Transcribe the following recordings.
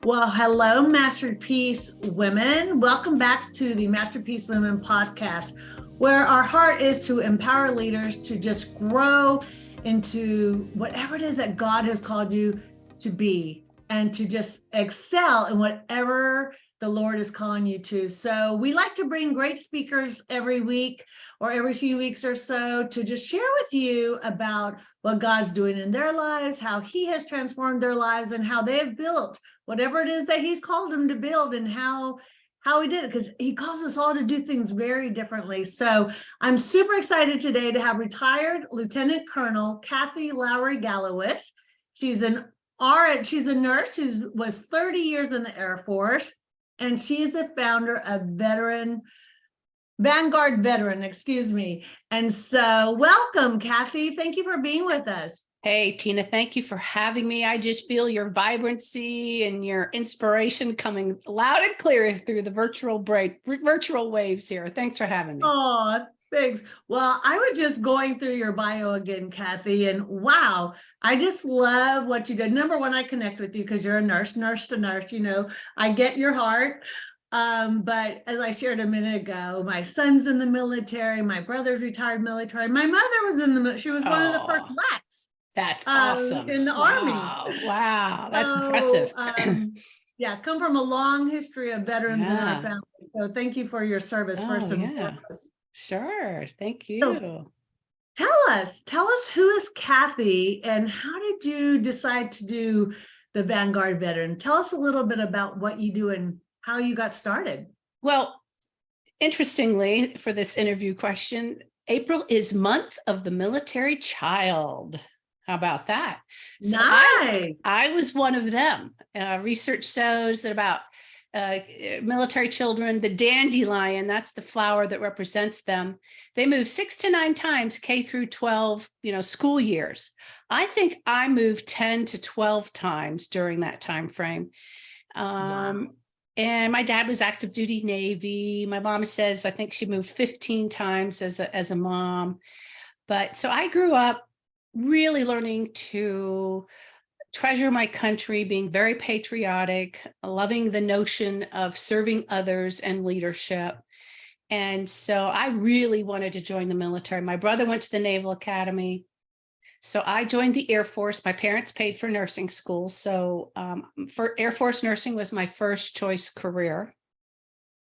Well, hello, Masterpiece Women. Welcome back to the Masterpiece Women podcast, where our heart is to empower leaders to just grow into whatever it is that God has called you to be and to just excel in whatever the Lord is calling you to. So we like to bring great speakers every week or every few weeks or so to just share with you about what God's doing in their lives, how He has transformed their lives, and how they have built whatever it is that He's called them to build, and how He did it, because He calls us all to do things very differently. So I'm super excited today to have retired Lieutenant Colonel Kathy Lowry Gallowitz. She's an RN, she's a nurse who was 30 years in the Air Force, and she is the founder of Vanguard Veteran, excuse me. And so welcome, Kathy. Thank you for being with us. Hey, Tina, thank you for having me. I just feel your vibrancy and your inspiration coming loud and clear through the virtual waves here. Thanks for having me. Oh, thanks. Well, I was just going through your bio again, Kathy, and wow, I just love what you did. Number one, I connect with you because you're a nurse to nurse, I get your heart. But as I shared a minute ago, my son's in the military, my brother's retired military, my mother was she was one of the first blacks. That's awesome. In the Army. Wow, that's impressive. Yeah, come from a long history of veterans in our family. So thank you for your service first and foremost. Sure, thank you. So, tell us who is Kathy and how did you decide to do the Vanguard Veteran? Tell us a little bit about what you do and how you got started. Well, interestingly, for this interview question, April is month of the military child. How about that? So nice. I was one of them. Research shows that about military children, the dandelion, that's the flower that represents them, they move 6 to 9 times K through 12, school years. I think I moved 10 to 12 times during that time frame. Wow. And my dad was active duty Navy. My mom says I think she moved 15 times as a mom. But so I grew up really learning to treasure my country, being very patriotic, loving the notion of serving others and leadership. And so I really wanted to join the military. My brother went to the Naval Academy. So I joined the Air Force. My parents paid for nursing school. So for Air Force nursing was my first choice career.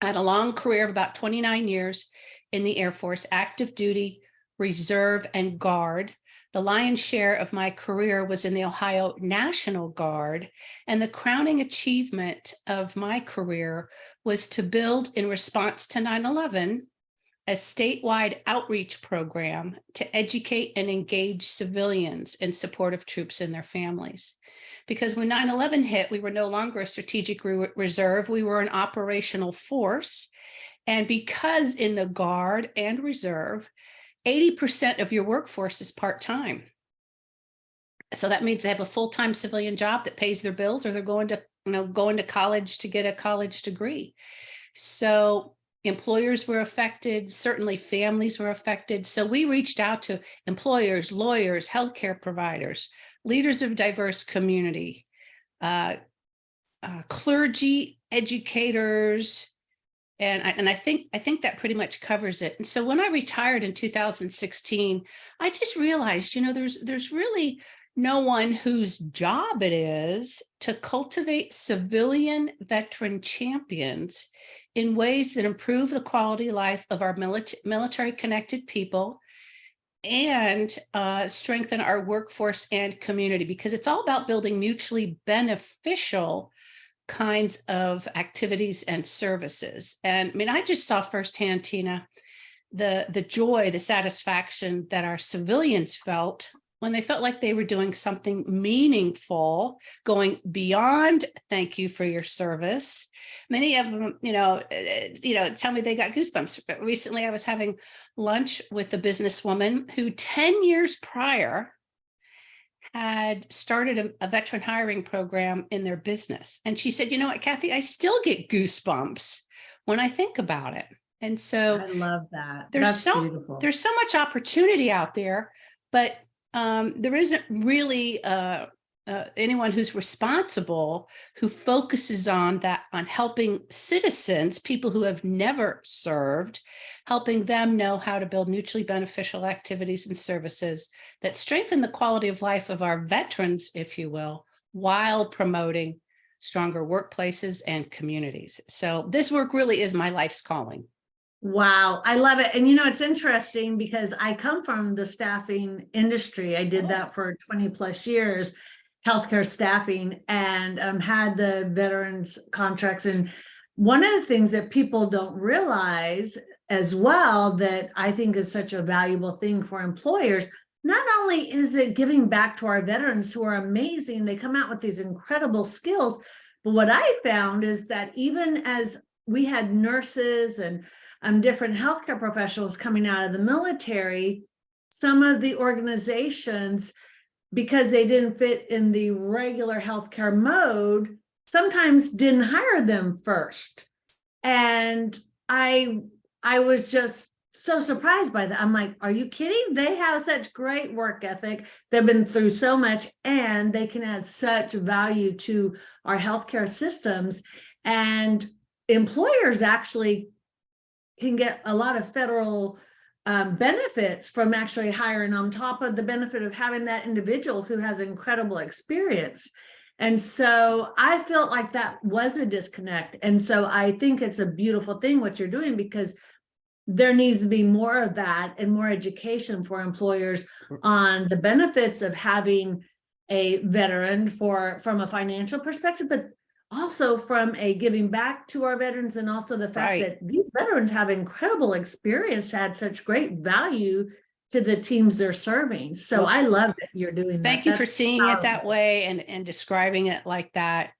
I had a long career of about 29 years in the Air Force, active duty, reserve, and guard. The lion's share of my career was in the Ohio National Guard, and the crowning achievement of my career was to build, in response to 9/11, a statewide outreach program to educate and engage civilians in support of troops and their families. Because when 9/11 hit, we were no longer a strategic reserve, we were an operational force. And because in the Guard and Reserve, 80% of your workforce is part-time. So that means they have a full-time civilian job that pays their bills, or they're going to college to get a college degree. So employers were affected, certainly families were affected. So we reached out to employers, lawyers, healthcare providers, leaders of diverse community, clergy, educators, and I think that pretty much covers it. And so when I retired in 2016, I just realized, there's really no one whose job it is to cultivate civilian veteran champions in ways that improve the quality of life of our military connected people and strengthen our workforce and community, because it's all about building mutually beneficial kinds of activities and services. And I mean, I just saw firsthand, Tina, the joy, the satisfaction that our civilians felt when they felt like they were doing something meaningful, going beyond thank you for your service. Many of them, tell me they got goosebumps. But recently I was having lunch with a businesswoman who 10 years prior had started a veteran hiring program in their business. And she said, you know what, Kathy, I still get goosebumps when I think about it. And so I love that. There's so much opportunity out there, but there isn't really a anyone who's responsible, who focuses on that, on helping citizens, people who have never served, helping them know how to build mutually beneficial activities and services that strengthen the quality of life of our veterans, if you will, while promoting stronger workplaces and communities. So this work really is my life's calling. Wow, I love it. And it's interesting because I come from the staffing industry. I did that for 20 plus years, healthcare staffing, and had the veterans contracts. And one of the things that people don't realize as well, that I think is such a valuable thing for employers, not only is it giving back to our veterans who are amazing, they come out with these incredible skills, but what I found is that even as we had nurses and different healthcare professionals coming out of the military, some of the organizations, because they didn't fit in the regular healthcare mode, sometimes didn't hire them first. And I was just so surprised by that. I'm like, are you kidding? They have such great work ethic. They've been through so much, and they can add such value to our healthcare systems. And employers actually can get a lot of federal benefits from actually hiring, on top of the benefit of having that individual who has incredible experience. And so I felt like that was a disconnect. And so I think it's a beautiful thing what you're doing, because there needs to be more of that and more education for employers on the benefits of having a veteran from a financial perspective, but also from a giving back to our veterans, and also the fact that these veterans have incredible experience, add such great value to the teams they're serving. So I love that you're doing that. Thank you for seeing it that way and describing it like that.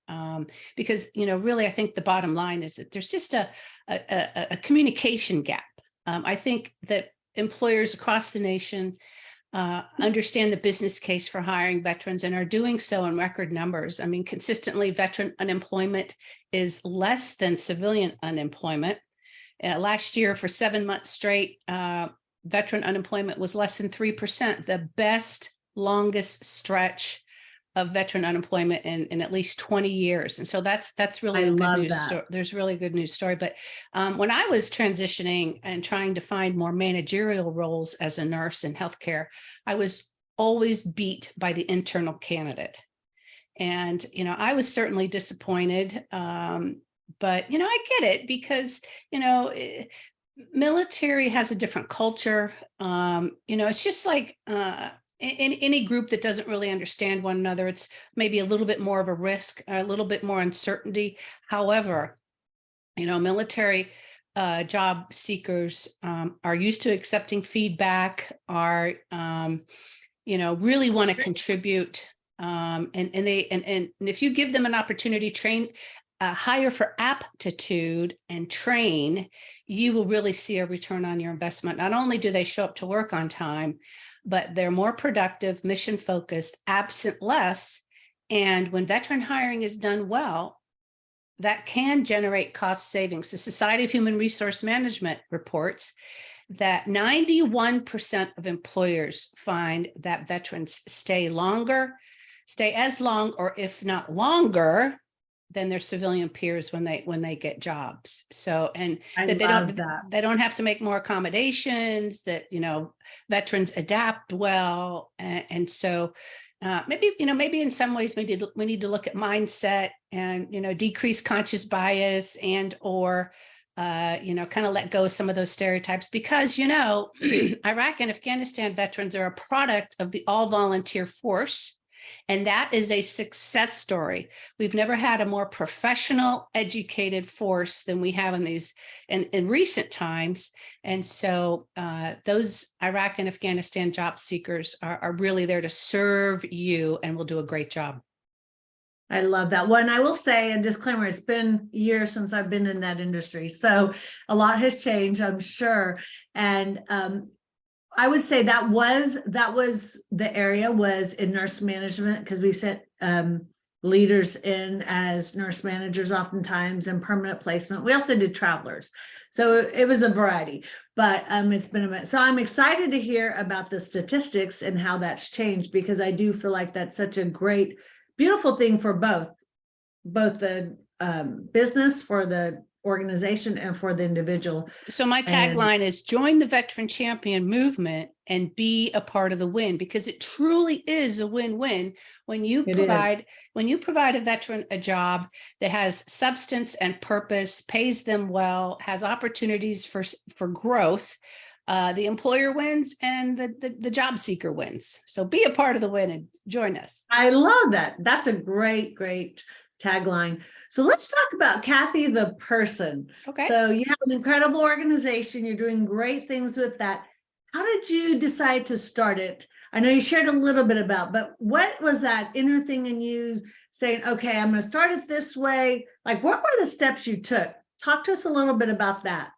Because, really, I think the bottom line is that there's just a communication gap. I think that employers across the nation understand the business case for hiring veterans and are doing so in record numbers. I mean, consistently, veteran unemployment is less than civilian unemployment. Last year, for 7 months straight, veteran unemployment was less than 3%, the best, longest stretch of veteran unemployment in at least 20 years. And so that's really a good news story. There's really a good news story. But when I was transitioning and trying to find more managerial roles as a nurse in healthcare, I was always beat by the internal candidate. And, I was certainly disappointed. But, I get it, because, military has a different culture. It's just like in any group that doesn't really understand one another, it's maybe a little bit more of a risk, a little bit more uncertainty. However, military job seekers are used to accepting feedback, are really want to contribute, and if you give them an opportunity, hire for aptitude and train, you will really see a return on your investment. Not only do they show up to work on time, but they're more productive, mission focused, absent less. And when veteran hiring is done well, that can generate cost savings. The Society of Human Resource Management reports that 91% of employers find that veterans stay as long, or if not longer, than their civilian peers when they get jobs. So, and that they don't have to make more accommodations, that, veterans adapt well. And so maybe in some ways we need to look at mindset and, decrease conscious bias and, or, kind of let go of some of those stereotypes, because, Iraq and Afghanistan veterans are a product of the all volunteer force. And that is a success story. We've never had a more professional, educated force than we have in recent times. And so those Iraq and Afghanistan job seekers are really there to serve you, and will do a great job. I love that one. I will say a disclaimer, it's been years since I've been in that industry, so a lot has changed, I'm sure. And I would say that was the area was in nurse management, because we sent leaders in as nurse managers oftentimes, and permanent placement. We also did travelers. So it was a variety, but it's been a minute. So I'm excited to hear about the statistics and how that's changed, because I do feel like that's such a great beautiful thing for both the business, for the organization, and for the individual. So my And tagline is join the veteran champion movement and be a part of the win, because it truly is a win-win when you it is. provide a veteran a job that has substance and purpose, pays them well, has opportunities for growth. The employer wins and the job seeker wins. So be a part of the win and join us. I love that. That's a great tagline. So let's talk about Kathy the person. Okay. So you have an incredible organization. You're doing great things with that. How did you decide to start it? I know you shared a little bit about, but what was that inner thing in you saying, okay, I'm going to start it this way? Like, what were the steps you took? Talk to us a little bit about that.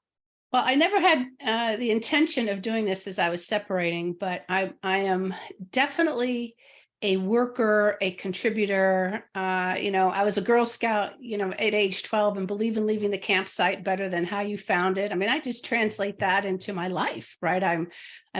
Well, I never had the intention of doing this as I was separating, but I am definitely a worker, a contributor. I was a Girl Scout, at age 12, and believe in leaving the campsite better than how you found it. I mean, I just translate that into my life, right? I'm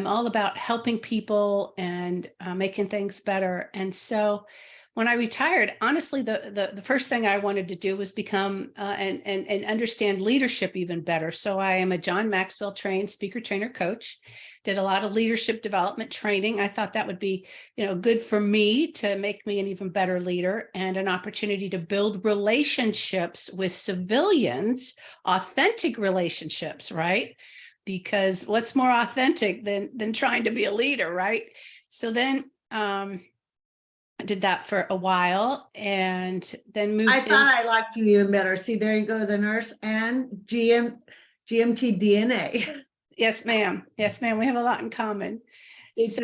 all about helping people and making things better. And so when I retired, honestly, the first thing I wanted to do was become and understand leadership even better. So I am a John Maxwell trained speaker, trainer, coach. Did a lot of leadership development training. I thought that would be, good for me to make me an even better leader, and an opportunity to build relationships with civilians, authentic relationships, right? Because what's more authentic than trying to be a leader, right? So then I did that for a while, and then moved. I thought I liked you even better. See, there you go, the nurse and GMT DNA. Yes, ma'am. Yes, ma'am. We have a lot in common. So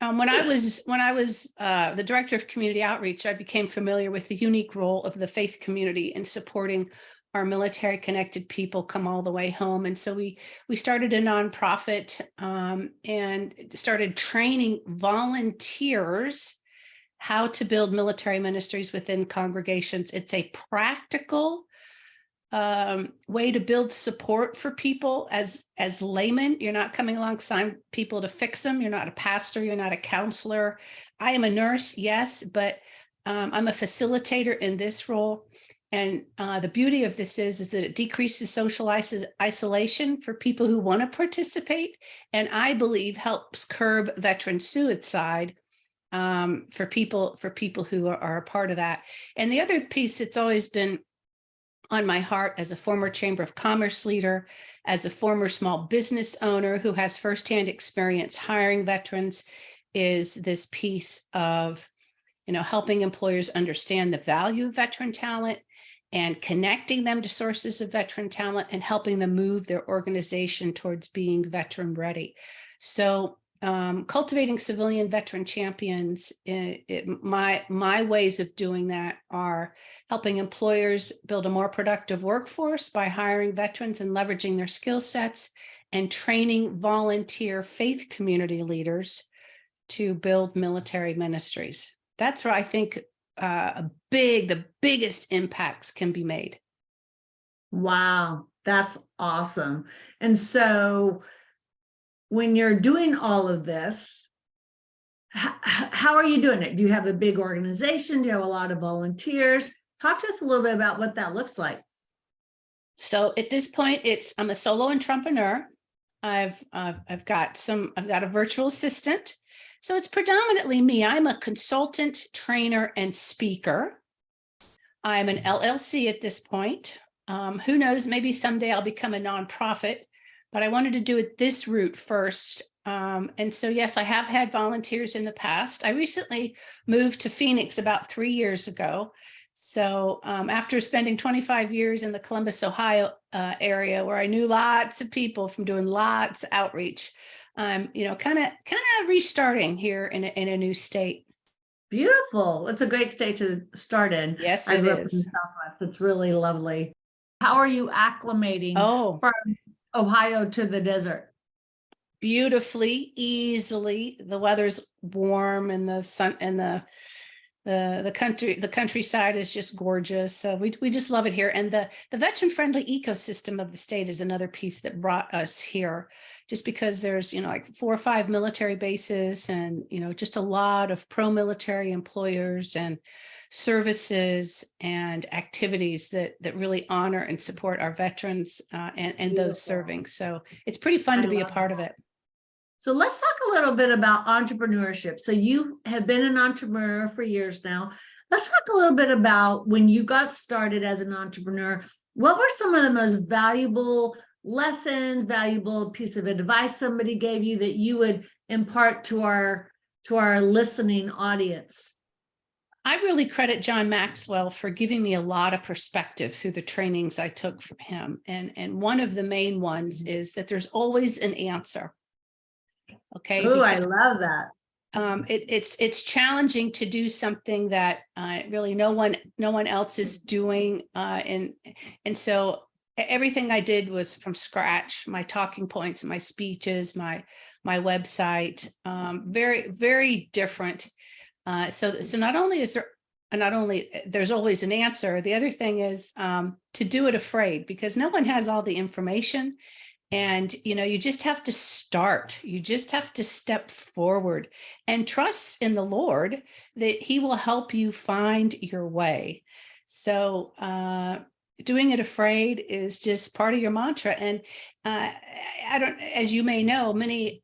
when I was the director of community outreach, I became familiar with the unique role of the faith community in supporting our military connected people come all the way home. And so we started a nonprofit and started training volunteers how to build military ministries within congregations. It's a practical way to build support for people as laymen. You're not coming alongside people to fix them. You're not a pastor. You're not a counselor. I am a nurse, yes, but I'm a facilitator in this role. And the beauty of this is that it decreases social isolation for people who want to participate, and I believe helps curb veteran suicide for people who are a part of that. And the other piece that's always been on my heart as a former Chamber of Commerce leader, as a former small business owner who has firsthand experience hiring veterans, is this piece of, helping employers understand the value of veteran talent and connecting them to sources of veteran talent and helping them move their organization towards being veteran ready. So cultivating civilian veteran champions, my ways of doing that are helping employers build a more productive workforce by hiring veterans and leveraging their skill sets, and training volunteer faith community leaders to build military ministries. That's where I think the biggest impacts can be made. Wow, that's awesome. And so when you're doing all of this, how are you doing it? Do you have a big organization? Do you have a lot of volunteers? Talk to us a little bit about what that looks like. So at this point, I'm a solo entrepreneur. I've got a virtual assistant. So it's predominantly me. I'm a consultant, trainer, and speaker. I'm an LLC at this point. Who knows, maybe someday I'll become a nonprofit, but I wanted to do it this route first. And so, yes, I have had volunteers in the past. I recently moved to Phoenix about 3 years ago. So after spending 25 years in the Columbus, Ohio area, where I knew lots of people from doing lots of outreach, kind of restarting here in a new state. Beautiful. It's a great state to start in. Yes, I it grew up in the is. Southwest. It's really lovely. How are you acclimating from Ohio to the desert? Beautifully, easily. The weather's warm and the sun and the The countryside is just gorgeous. So we just love it here. And the veteran friendly ecosystem of the state is another piece that brought us here, just because there's, like 4 or 5 military bases and, just a lot of pro-military employers and services and activities that really honor and support our veterans and those serving. So it's pretty fun to be a part of it. So let's talk a little bit about entrepreneurship. So you have been an entrepreneur for years now. Let's talk a little bit about when you got started as an entrepreneur. What were some of the most valuable lessons, valuable piece of advice somebody gave you that you would impart to our listening audience? I really credit John Maxwell for giving me a lot of perspective through the trainings I took from him. And one of the main ones is that there's always an answer. Okay. Oh, I love that. It's challenging to do something that really no one else is doing. And so everything I did was from scratch. My talking points, my speeches, my website, very, very different. So not only there's always an answer. The other thing is to do it afraid, because no one has all the information. And, you just have to start. You just have to step forward and trust in the Lord that he will help you find your way. So doing it afraid is just part of your mantra. And as you may know, many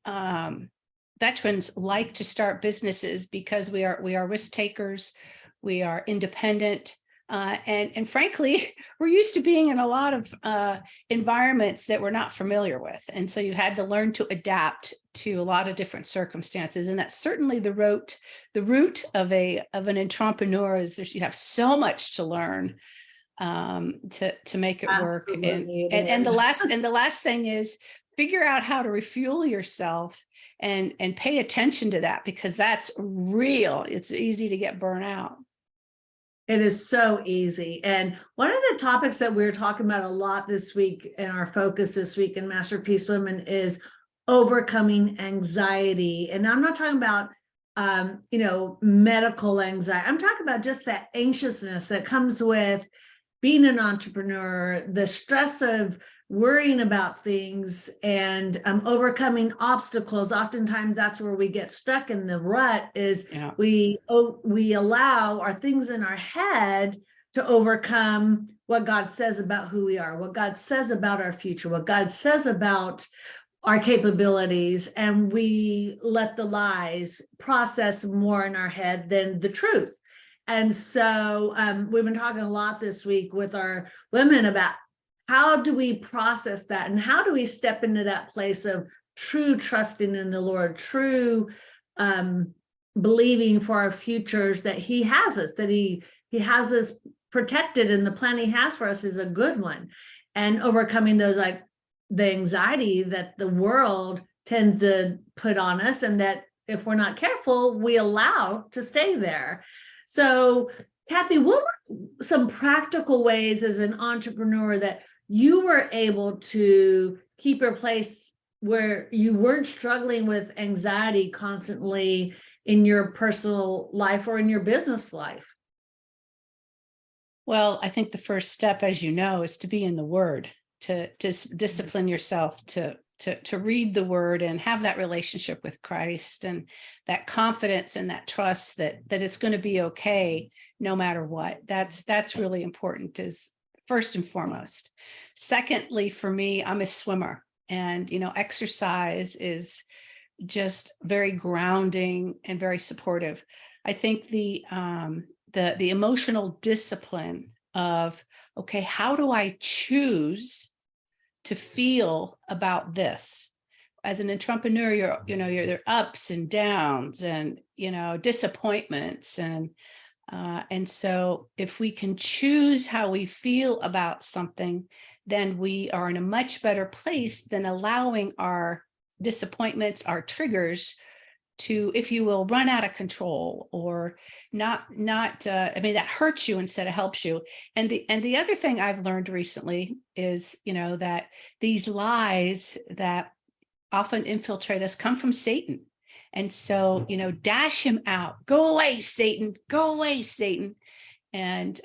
veterans like to start businesses because we are risk takers. We are independent. And frankly, we're used to being in a lot of environments that we're not familiar with. And so you had to learn to adapt to a lot of different circumstances. And that's certainly the root of an entrepreneur is you have so much to learn to make it work. And the last thing is figure out how to refuel yourself and pay attention to that, because that's real. It's easy to get burnt out. It is so easy. And one of the topics that we're talking about a lot this week and our focus this week in Masterpiece Women is overcoming anxiety. And I'm not talking about, medical anxiety. I'm talking about just that anxiousness that comes with being an entrepreneur, the stress of worrying about things and overcoming obstacles. Oftentimes that's where we get stuck in the rut is we allow our things in our head to overcome what God says about who we are, what God says about our future, what God says about our capabilities, and we let the lies process more in our head than the truth. And so we've been talking a lot this week with our women about how do we process that and how do we step into that place of true trusting in the Lord, true believing for our futures that he has us, that he has us protected, and the plan he has for us is a good one, and overcoming those, like the anxiety that the world tends to put on us and that if we're not careful, we allow to stay there. So Kathy, what were some practical ways as an entrepreneur that you were able to keep your place where you weren't struggling with anxiety constantly in your personal life or in your business life? Well, I think the first step, as you know, is to be in the Word, to discipline yourself to read the Word and have that relationship with Christ and that confidence and that trust that it's going to be okay no matter what. That's really important, is first and foremost. Secondly, for me, I'm a swimmer, and exercise is just very grounding and very supportive. I think the emotional discipline of, okay, how do I choose to feel about this? As an entrepreneur, there are ups and downs and disappointments, and so if we can choose how we feel about something, then we are in a much better place than allowing our disappointments, our triggers, to, if you will, run out of control or not that hurts you instead of helps you. And the other thing I've learned recently is, that these lies that often infiltrate us come from Satan. And so, dash him out. Go away, Satan. Go away, Satan. And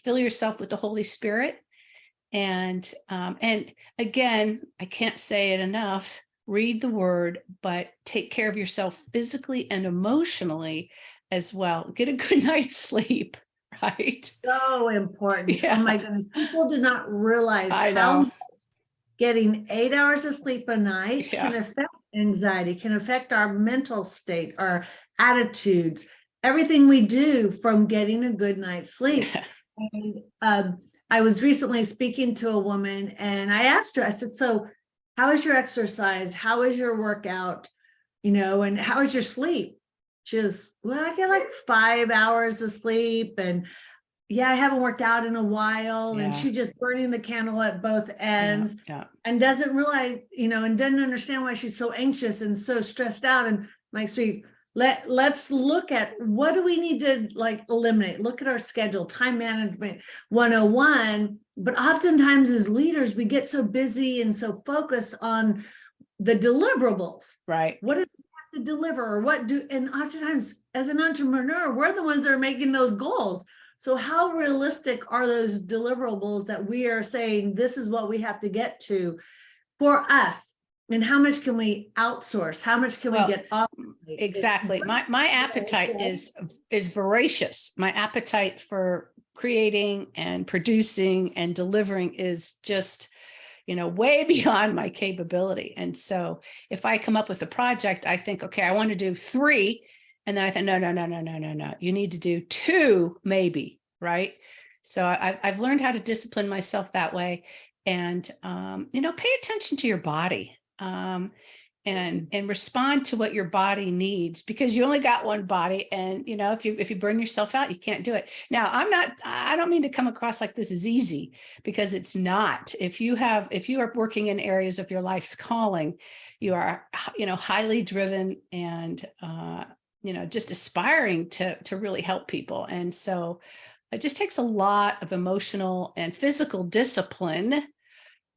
fill yourself with the Holy Spirit. And again, I can't say it enough. Read the word, but take care of yourself physically and emotionally as well. Get a good night's sleep, right? So important. Yeah. Oh my goodness. People do not realize I how know. getting 8 hours of sleep a night Yeah. can affect anxiety, can affect our mental state, our attitudes, everything we do from getting a good night's sleep. And I was recently speaking to a woman and I asked her, I said, so how is your exercise? How is your workout? And how is your sleep? She goes, well, I get like 5 hours of sleep. And yeah, I haven't worked out in a while. And Yeah. she just burning the candle at both ends Yeah. and doesn't realize, and doesn't understand why she's so anxious and so stressed out. And Mike, sweet, let's look at what do we need to eliminate. Look at our schedule, time management 101. But oftentimes as leaders, we get so busy and so focused on the deliverables. Right. What does it have to deliver, or and oftentimes as an entrepreneur, we're the ones that are making those goals. So how realistic are those deliverables that we are saying this is what we have to get to for us? And how much can we outsource? How much can we get off? Exactly. My appetite is voracious. My appetite for creating and producing and delivering is just, way beyond my capability. And so if I come up with a project, I think, okay, I want to do 3. And then I think, no. You need to do 2, maybe, right? So I've learned how to discipline myself that way, and pay attention to your body, and respond to what your body needs, because you only got one body, and if you burn yourself out, you can't do it. Now, I don't mean to come across like this is easy, because it's not. If you are working in areas of your life's calling, you are highly driven and just aspiring to really help people. And so it just takes a lot of emotional and physical discipline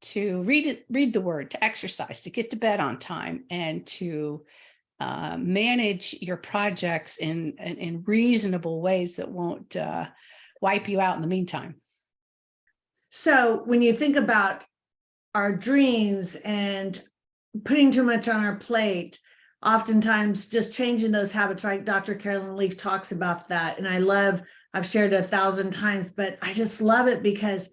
to read the word, to exercise, to get to bed on time, and to manage your projects in reasonable ways that won't wipe you out in the meantime. So when you think about our dreams and putting too much on our plate, oftentimes just changing those habits, right? Dr. Carolyn Leaf talks about that. And I've shared it 1,000 times, but I just love it because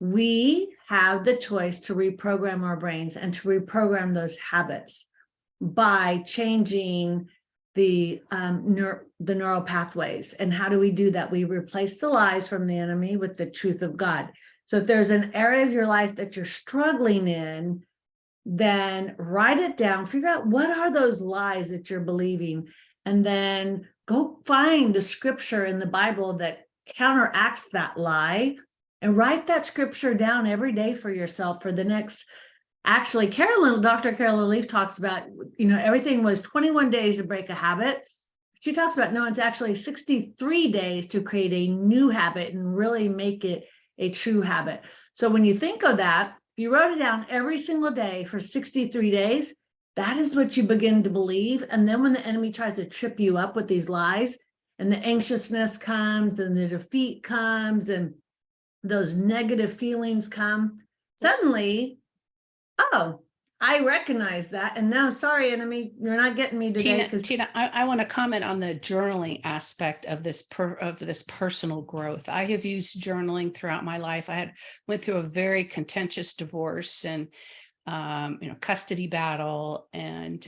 we have the choice to reprogram our brains and to reprogram those habits by changing the neural pathways. And how do we do that? We replace the lies from the enemy with the truth of God. So if there's an area of your life that you're struggling in, then write it down, figure out what are those lies that you're believing, and then go find the scripture in the Bible that counteracts that lie, and write that scripture down every day for yourself for the next, actually, Dr. Carolyn Leaf talks about, everything was 21 days to break a habit. She talks about, no, it's actually 63 days to create a new habit and really make it a true habit. So when you think of that, you wrote it down every single day for 63 days, that is what you begin to believe. And then when the enemy tries to trip you up with these lies, and the anxiousness comes, and the defeat comes, and those negative feelings come, suddenly, oh, I recognize that. And no, sorry, enemy, you're not getting me today. Tina, I want to comment on the journaling aspect of this personal growth. I have used journaling throughout my life. I went through a very contentious divorce and custody battle, and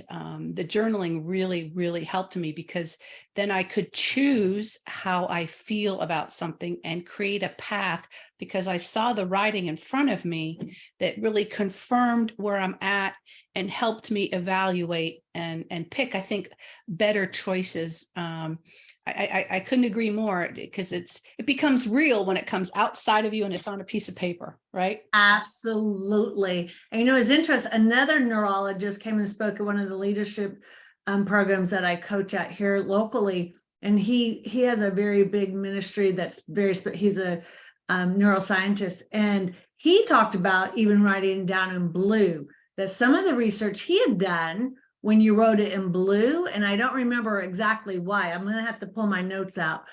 the journaling really, really helped me, because then I could choose how I feel about something and create a path, because I saw the writing in front of me that really confirmed where I'm at and helped me evaluate and pick, I think, better choices. I couldn't agree more, because it becomes real when it comes outside of you and it's on a piece of paper, right? Absolutely. And it's interesting. Another neurologist came and spoke at one of the leadership programs that I coach at here locally. And he has a very big ministry that's he's a neuroscientist. And he talked about even writing down in blue that some of the research he had done when you wrote it in blue, and I don't remember exactly why. I'm going to have to pull my notes out.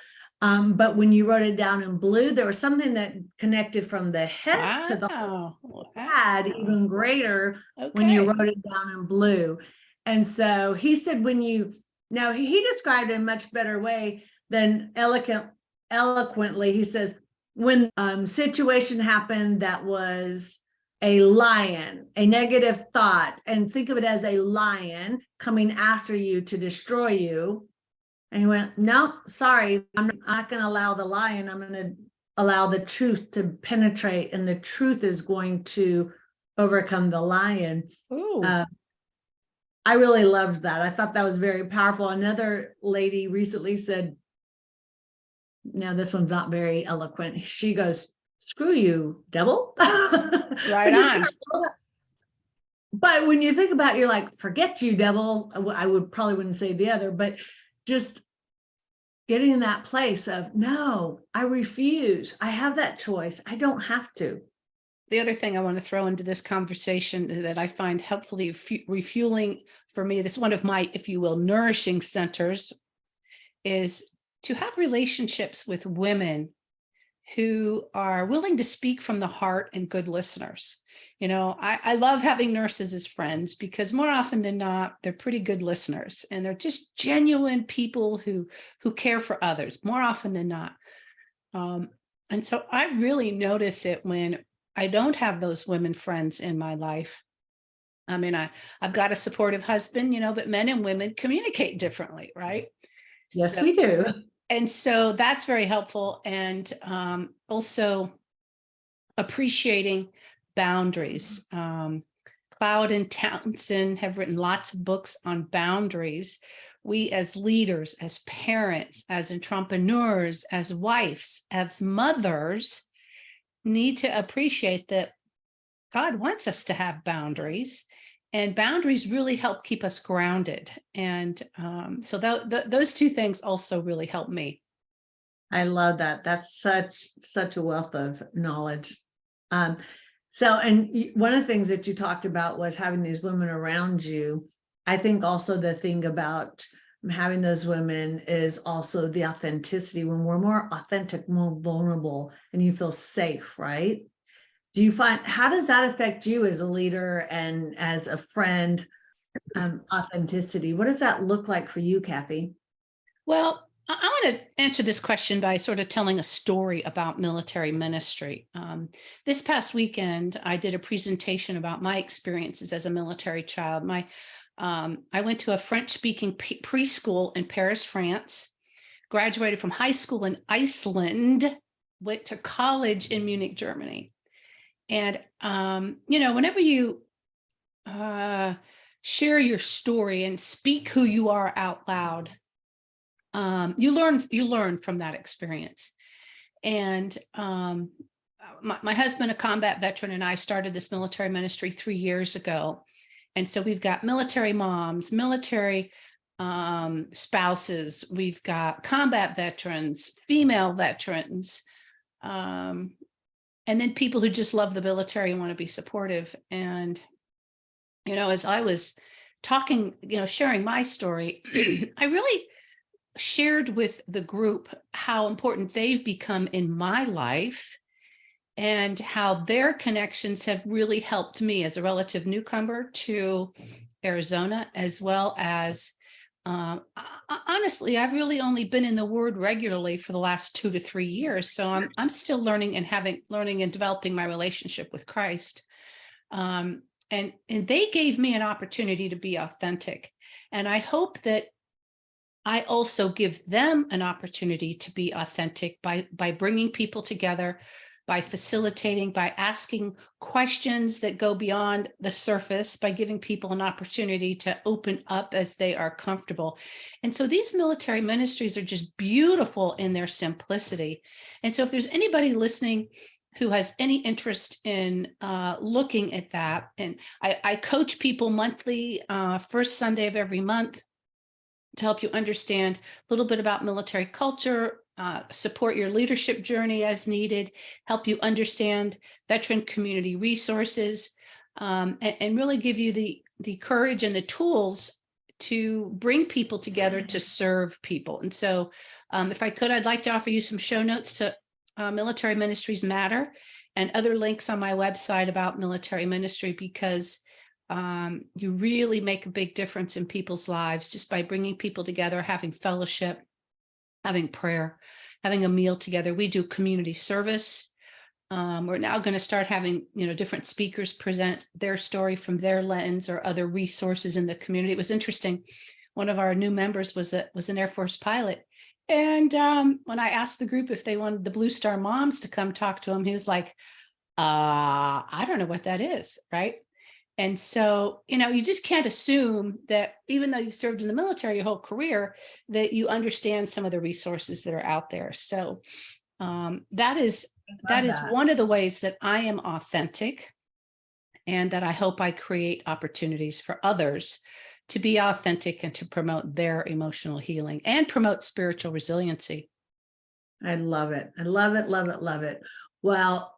But when you wrote it down in blue, there was something that connected from the head to the Wow. head Wow. even greater when you Okay. wrote it down in blue. And so he said, now he described it in a much better way than eloquently. He says, when situation happened that was a lion, a negative thought, and think of it as a lion coming after you to destroy you. And he went, no, sorry, I'm not going to allow the lion. I'm going to allow the truth to penetrate, and the truth is going to overcome the lion. Ooh. I really loved that. I thought that was very powerful. Another lady recently said, now this one's not very eloquent. She goes, screw you, devil. Right on. But when you think about it, you're like, forget you, devil. I would probably wouldn't say the other, but just getting in that place of, no, I refuse. I have that choice. I don't have to. The other thing I want to throw into this conversation that I find helpfully refueling for me, that's one of my, if you will, nourishing centers, is to have relationships with women who are willing to speak from the heart and good listeners. You know, I love having nurses as friends because more often than not, they're pretty good listeners, and they're just genuine people who care for others more often than not. And so I really notice it when I don't have those women friends in my life. I mean, I've got a supportive husband, you know, but men and women communicate differently, right? Yes, So, we do. and so that's very helpful. And also appreciating boundaries. Cloud and Townsend have written lots of books on boundaries. We as leaders, as parents, as entrepreneurs, as wives, as mothers, need to appreciate that God wants us to have boundaries, and boundaries really help keep us grounded. And so those two things also really help me. I love that. That's such a wealth of knowledge. And one of the things that you talked about was having these women around you. I think also the thing about having those women is also the authenticity. When we're more authentic, more vulnerable, and you feel safe, right? Do you find, how does that affect you as a leader and as a friend? Authenticity. What does that look like for you, Kathy? Well, I want to answer this question by sort of telling a story about military ministry. This past weekend, I did a presentation about my experiences as a military child. I went to a French-speaking preschool in Paris, France, graduated from high school in Iceland, went to college in Munich, Germany. And, you know, whenever you share your story and speak who you are out loud, you learn from that experience. And my husband, a combat veteran, and I started this military ministry 3 years ago. And so we've got military moms, military spouses, we've got combat veterans, female veterans, and then people who just love the military and want to be supportive. And, you know, as I was talking, you know, sharing my story, I really shared with the group how important they've become in my life and how their connections have really helped me as a relative newcomer to Arizona, as well as honestly, I've really only been in the Word regularly for the last 2 to 3 years. So I'm still learning and developing my relationship with Christ. And they gave me an opportunity to be authentic. And I hope that I also give them an opportunity to be authentic by bringing people together, by facilitating, by asking questions that go beyond the surface, by giving people an opportunity to open up as they are comfortable. And so these military ministries are just beautiful in their simplicity. And so if there's anybody listening who has any interest in looking at that, and I coach people monthly, first Sunday of every month, to help you understand a little bit about military culture, support your leadership journey as needed, help you understand veteran community resources, and really give you the the courage and the tools to bring people together to serve people. And so if I could, I'd like to offer you some show notes to Military Ministries Matter and other links on my website about military ministry, because you really make a big difference in people's lives just by bringing people together, having fellowship, having prayer, having a meal together. We do community service. We're now going to start having, different speakers present their story from their lens or other resources in the community. It was interesting. One of our new members was an Air Force pilot. And when I asked the group if they wanted the Blue Star moms to come talk to him, he was like, I don't know what that is. Right. And so, you just can't assume that even though you've served in the military your whole career, that you understand some of the resources that are out there. So that is one of the ways that I am authentic, and that I hope I create opportunities for others to be authentic and to promote their emotional healing and promote spiritual resiliency. I love it. I love it, love it, love it. Well,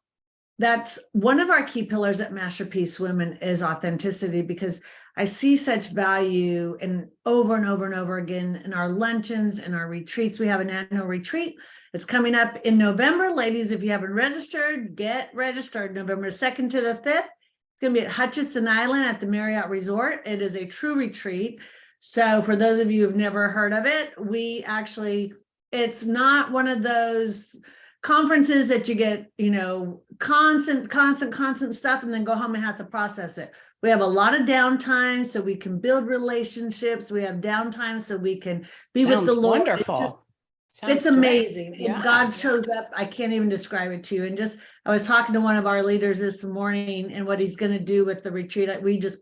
that's one of our key pillars at Masterpiece Women is authenticity, because I see such value in over and over and over again in our luncheons and our retreats. We have an annual retreat. It's coming up in November. Ladies, if you haven't registered, get registered. November 2nd to the 5th. It's going to be at Hutchinson Island at the Marriott Resort. It is a true retreat. So for those of you who've never heard of it, it's not one of those conferences that you get, constant stuff and then go home and have to process it. We have a lot of downtime so we can build relationships. We have downtime so we can be with the Lord. Wonderful. It's amazing. Yeah. And God shows up. I can't even describe it to you. And I was talking to one of our leaders this morning and what he's going to do with the retreat.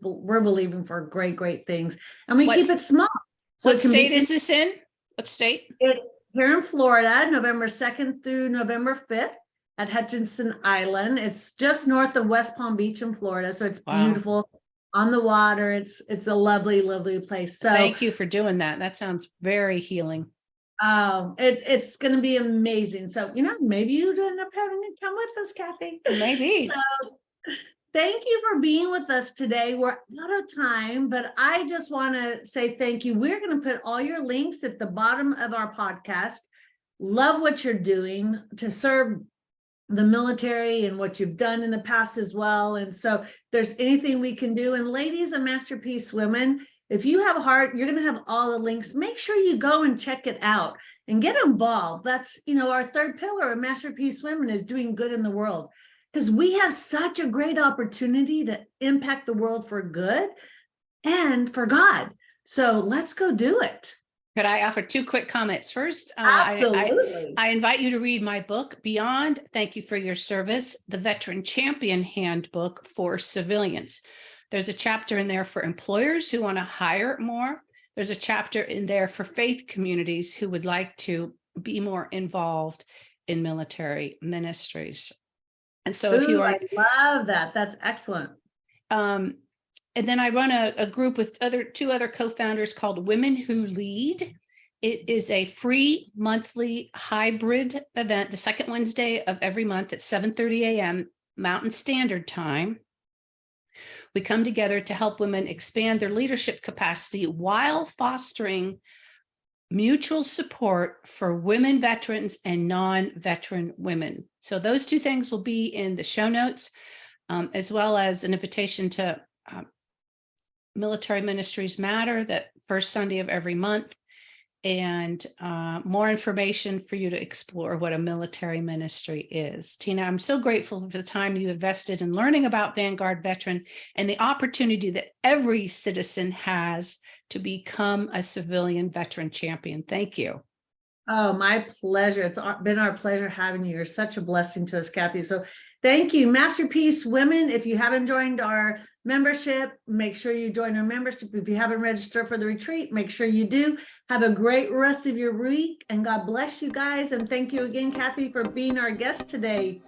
We're believing for great things. And we keep it small. So what state is this in? What state? It's here in Florida, November 2nd through November 5th at Hutchinson Island. It's just north of West Palm Beach in Florida. So it's beautiful on the water. It's a lovely, lovely place. So thank you for doing that. That sounds very healing. Oh, it's going to be amazing. So, maybe you'd end up having to come with us, Kathy. Maybe. So, thank you for being with us today. We're out of time, but I just want to say thank you. We're going to put all your links at the bottom of our podcast. Love what you're doing to serve the military and what you've done in the past as well. And so if there's anything we can do, and ladies and Masterpiece Women, if you have a heart, you're going to have all the links. Make sure you go and check it out and get involved. That's, our third pillar of Masterpiece Women is doing good in the world, because we have such a great opportunity to impact the world for good and for God. So let's go do it. Could I offer two quick comments? First, Absolutely. I invite you to read my book, Beyond Thank You for Your Service, the Veteran Champion Handbook for Civilians. There's a chapter in there for employers who want to hire more. There's a chapter in there for faith communities who would like to be more involved in military ministries. And so if you are, I love that. That's excellent. And then I run a group with two other co-founders called Women Who Lead. It is a free monthly hybrid event, the second Wednesday of every month at 7:30 a.m. Mountain Standard Time. We come together to help women expand their leadership capacity while fostering mutual support for women veterans and non-veteran women. So those two things will be in the show notes, as well as an invitation to Military Ministries Matter, that first Sunday of every month, and more information for you to explore what a military ministry is. Tina, I'm so grateful for the time you invested in learning about Vanguard Veteran and the opportunity that every citizen has to become a civilian veteran champion. Thank you. Oh, my pleasure. It's been our pleasure having you. You're such a blessing to us, Kathy. So thank you. Masterpiece Women, if you haven't joined our membership, make sure you join our membership. If you haven't registered for the retreat, make sure you do. Have a great rest of your week, and God bless you guys. And thank you again, Kathy, for being our guest today.